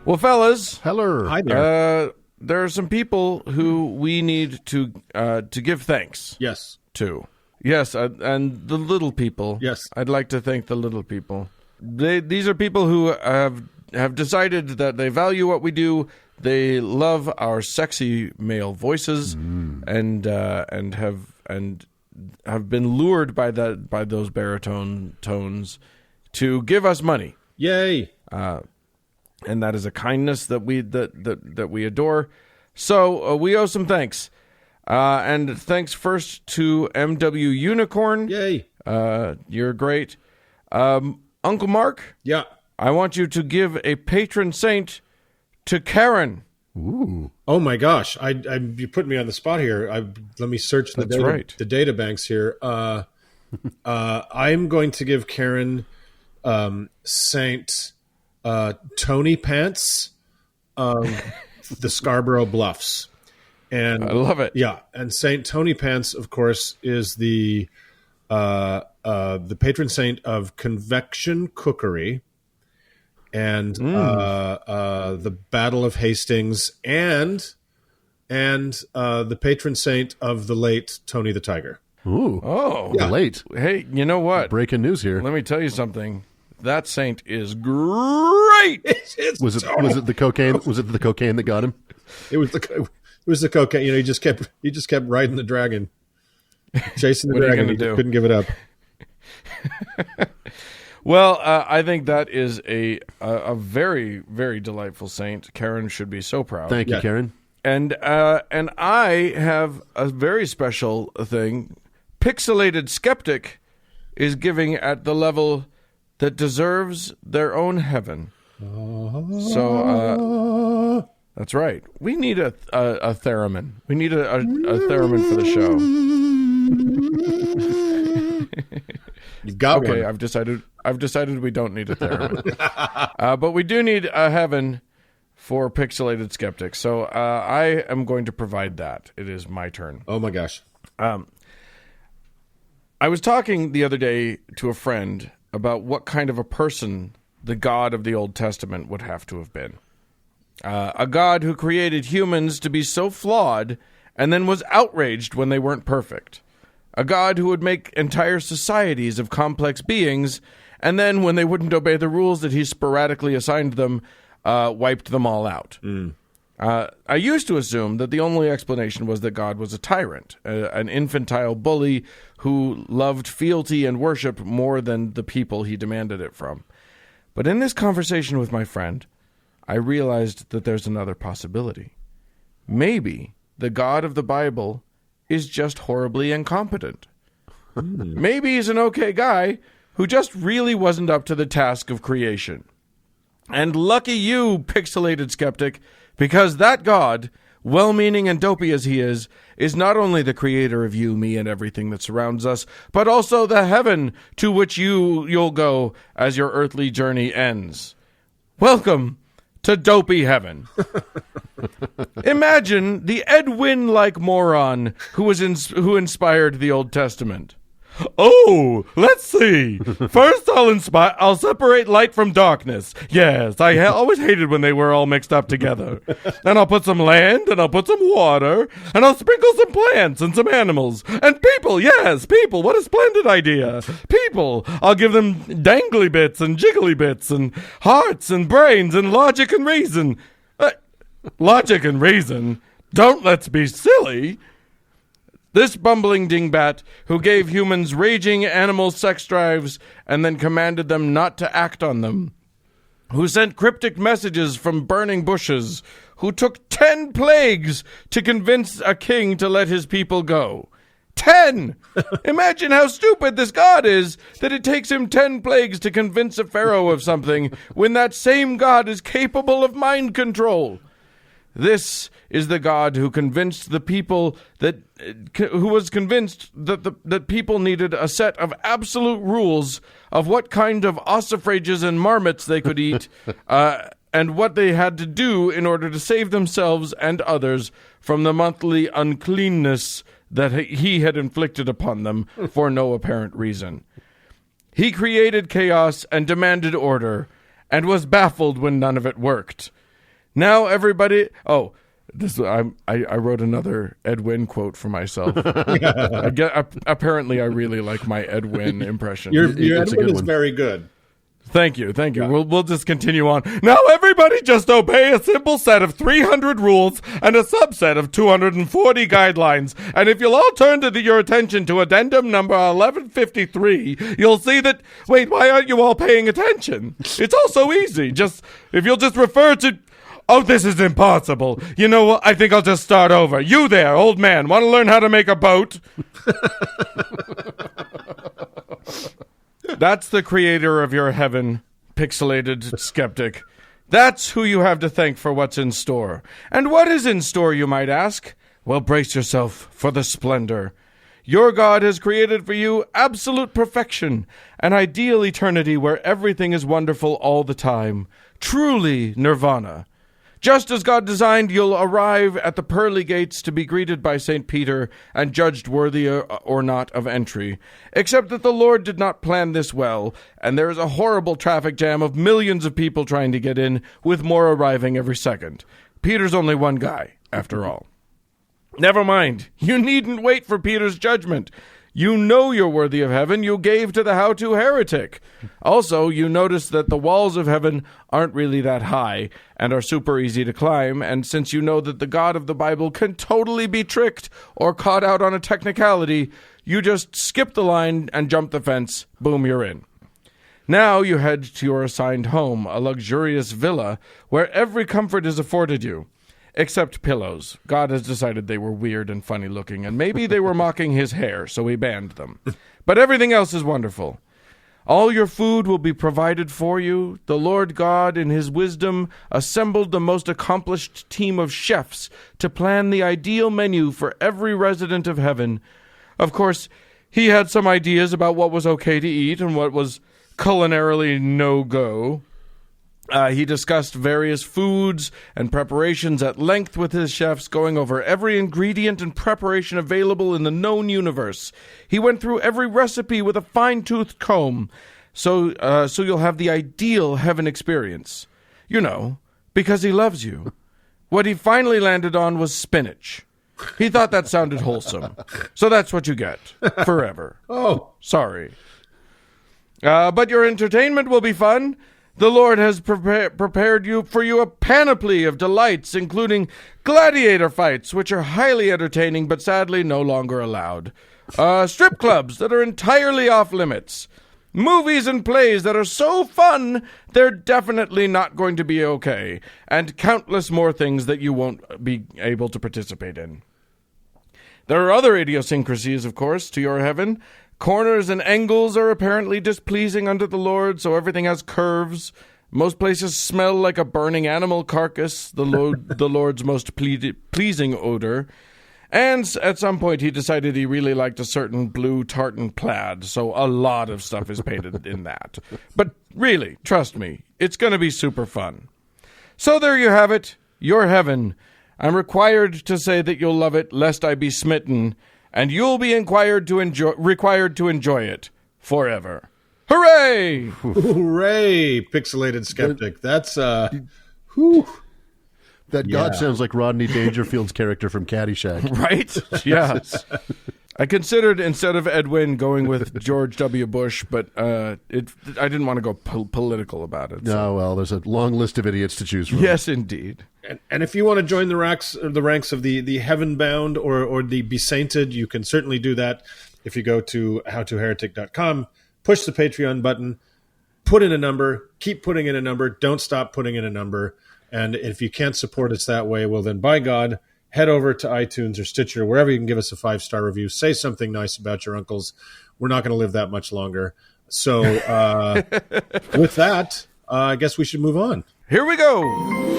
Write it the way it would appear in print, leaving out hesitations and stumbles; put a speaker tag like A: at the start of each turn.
A: Well, fellas.
B: Hello.
C: Hi there.
A: There are some people who we need to give thanks
C: Yes.
A: to. Yes, and the little people.
C: Yes.
A: I'd like to thank the little people. These are people who have decided that they value what we do. They love our sexy male voices, and have been lured by those baritone tones to give us money.
C: Yay.
A: And that is a kindness that we adore. So we owe some thanks. And thanks first to MW Unicorn.
C: Yay.
A: You're great. Uncle Mark?
C: Yeah.
A: I want you to give a patron saint to Karen.
B: Ooh.
C: Oh my gosh. You put me on the spot here. Let me search the data banks here. I'm going to give Karen Saint Tony Pants of the Scarborough Bluffs. And
A: I love it.
C: Yeah, and Saint Tony Pants, of course, is the patron saint of convection cookery and the Battle of Hastings and the patron saint of the late Tony the Tiger.
B: Ooh.
A: Oh,
B: yeah. Late.
A: Hey, you know what?
B: Breaking news here.
A: Let me tell you something. That saint is great.
B: Was it the cocaine? Was it the cocaine that got him?
C: It was the cocaine. You know, he just kept riding the dragon, chasing the dragon. He couldn't give it up.
A: Well, I think that is a very, very delightful saint. Karen should be so proud.
B: Thank you, Karen.
A: And I have a very special thing. Pixelated Skeptic is giving at the level that deserves their own heaven. So that's right. We need a theremin. We need a theremin for the show.
C: You've got one.
A: Okay, I've decided we don't need a theremin. But we do need a heaven for Pixelated Skeptic. So I am going to provide that. It is my turn.
C: Oh my gosh.
A: I was talking the other day to a friend about what kind of a person the God of the Old Testament would have to have been. A God who created humans to be so flawed and then was outraged when they weren't perfect. A God who would make entire societies of complex beings and then, when they wouldn't obey the rules that he sporadically assigned them, wiped them all out. I used to assume that the only explanation was that God was a tyrant, an infantile bully who loved fealty and worship more than the people he demanded it from. But in this conversation with my friend, I realized that there's another possibility. Maybe the God of the Bible is just horribly incompetent. Maybe he's an okay guy who just really wasn't up to the task of creation. And lucky you, Pixelated Skeptic, because that God, well-meaning and dopey as he is not only the creator of you, me, and everything that surrounds us, but also the heaven to which you'll go as your earthly journey ends. Welcome to Dopey Heaven. Imagine the Ed Wynn-like moron who inspired the Old Testament. Oh, let's see. First, I'll separate light from darkness. Yes, I always hated when they were all mixed up together. And I'll put some land, and I'll put some water, and I'll sprinkle some plants and some animals. And people, yes, people, what a splendid idea. People, I'll give them dangly bits and jiggly bits and hearts and brains and logic and reason. Logic and reason? Don't let's be silly. This bumbling dingbat who gave humans raging animal sex drives and then commanded them not to act on them, who sent cryptic messages from burning bushes, who took 10 plagues to convince a king to let his people go. 10! Imagine how stupid this God is that it takes him 10 plagues to convince a pharaoh of something when that same God is capable of mind control. This is the God who convinced the people who was convinced that people needed a set of absolute rules of what kind of ossifrages and marmots they could eat, and what they had to do in order to save themselves and others from the monthly uncleanness that he had inflicted upon them for no apparent reason. He created chaos and demanded order, and was baffled when none of it worked. Now everybody. Oh, this I wrote another Ed Wynn quote for myself. Apparently, I really like my Ed Wynn impression.
C: Your
B: It's a
C: Edwin
B: good
C: is
B: one.
C: very good.
A: Thank you.
C: Yeah.
A: We'll just continue on. Now everybody just obey a simple set of 300 rules and a subset of 240 guidelines. And if you'll all turn your attention to addendum number 1153, you'll see that, wait, why aren't you all paying attention? It's all so easy. If you'll just refer to, oh, this is impossible. You know what? I think I'll just start over. You there, old man, want to learn how to make a boat? That's the creator of your heaven, pixelated skeptic. That's who you have to thank for what's in store. And what is in store, you might ask? Well, brace yourself for the splendor. Your God has created for you absolute perfection, an ideal eternity where everything is wonderful all the time. Truly nirvana. Just as God designed, you'll arrive at the pearly gates to be greeted by St. Peter and judged worthy or not of entry. Except that the Lord did not plan this well, and there is a horrible traffic jam of millions of people trying to get in, with more arriving every second. Peter's only one guy, after all. Never mind. You needn't wait for Peter's judgment. You know you're worthy of heaven. You gave to the how-to heretic. Also, you notice that the walls of heaven aren't really that high and are super easy to climb, and since you know that the God of the Bible can totally be tricked or caught out on a technicality, you just skip the line and jump the fence. Boom, you're in. Now you head to your assigned home, a luxurious villa where every comfort is afforded you. Except pillows. God has decided they were weird and funny looking, and maybe they were mocking his hair, so he banned them. But everything else is wonderful. All your food will be provided for you. The Lord God, in his wisdom, assembled the most accomplished team of chefs to plan the ideal menu for every resident of heaven. Of course, he had some ideas about what was okay to eat and what was culinarily no-go. He discussed various foods and preparations at length with his chefs, going over every ingredient and preparation available in the known universe. He went through every recipe with a fine-toothed comb, so you'll have the ideal heaven experience. You know, because he loves you. What he finally landed on was spinach. He thought that sounded wholesome. So that's what you get. Forever.
C: Oh.
A: Sorry. But your entertainment will be fun. The Lord has prepared for you a panoply of delights, including gladiator fights, which are highly entertaining but sadly no longer allowed. Strip clubs that are entirely off limits. Movies and plays that are so fun they're definitely not going to be okay. And countless more things that you won't be able to participate in. There are other idiosyncrasies, of course, to your heaven. Corners and angles are apparently displeasing unto the Lord, so everything has curves. Most places smell like a burning animal carcass, the Lord's most pleasing odor. And at some point he decided he really liked a certain blue tartan plaid, so a lot of stuff is painted in that. But really, trust me, it's going to be super fun. So there you have it, your heaven. I'm required to say that you'll love it, lest I be smitten, and you'll be required to enjoy it forever. Hooray!
C: Hooray, pixelated skeptic. That's whew.
B: That God sounds like Rodney Dangerfield's character from Caddyshack.
A: Right? Yes. I considered, instead of Ed Wynn, going with George W. Bush, but I didn't want to go political about it. So.
B: Oh, well, there's a long list of idiots to choose from.
A: Yes, indeed.
C: And if you want to join the ranks of the heaven-bound or the besainted, you can certainly do that if you go to howtoheretic.com, push the Patreon button, put in a number, keep putting in a number, don't stop putting in a number. And if you can't support us that way, well, then by God, head over to iTunes or Stitcher, wherever you can give us a 5-star review. Say something nice about your uncles. We're not going to live that much longer. So with that, I guess we should move on.
A: Here we go.